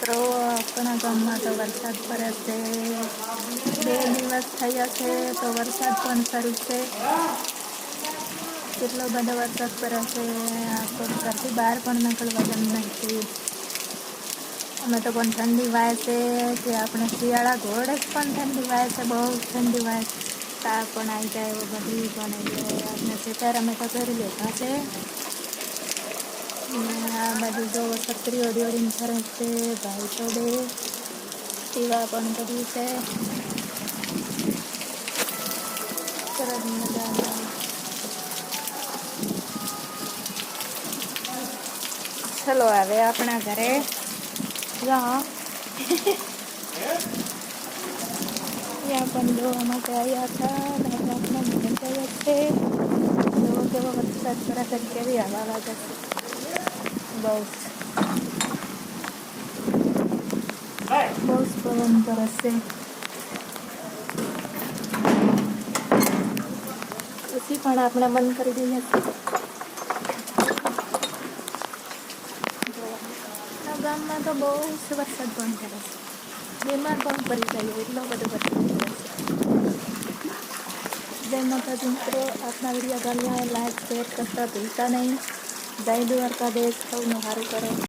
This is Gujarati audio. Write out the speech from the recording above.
મિત્રો આપણા ગામમાં તો વરસાદ પડે છે. 2 દિવસ થયા છે તો વરસાદ પણ શરૂ છે. કેટલો બધો વરસાદ પડે છે. આખો ઘરથી બહાર પણ નીકળવા ગમ નથી. અમે તો પણ ઠંડી વાય છે કે આપણે શિયાળા ઘોડે જ પણ ઠંડી વાય છે. બહુ ઠંડી વાય છે. તાપ પણ આવી જાય એવું બધું પણ એટલે આપણે ખેતર અમે તો કરી લેતા છે. આ બાજુ જો છત્રી ઓડી ઓડીને ફરે છે. ભાઈ તો બે પીવા પણ કર્યું છે. સરસ મજાનું. ચલો હવે આપણા ઘરે ત્યાં પણ જોવા માટે આવ્યા હતા. આપણા ઘરે ગયા છે. જોવો કેવો વરસાદ પડે છે. કેવી હવા લાગે છે. બહુ જ પવન પડે છે. પછી પણ આપણે બંધ કરી દઈએ છીએ. ગામમાં તો બહુ જ વરસાદ પણ પડે છે. બીમાર પણ પડી જાય એટલો બધો વરસાદ પડે છે. જય માતાજી મિત્રો, આપણા વિડીયો ગમ્યા લાઈક શેર કરતા ભૂલતા નહીં. જય દ્વારકાધીશ, સૌનું સારું કરો.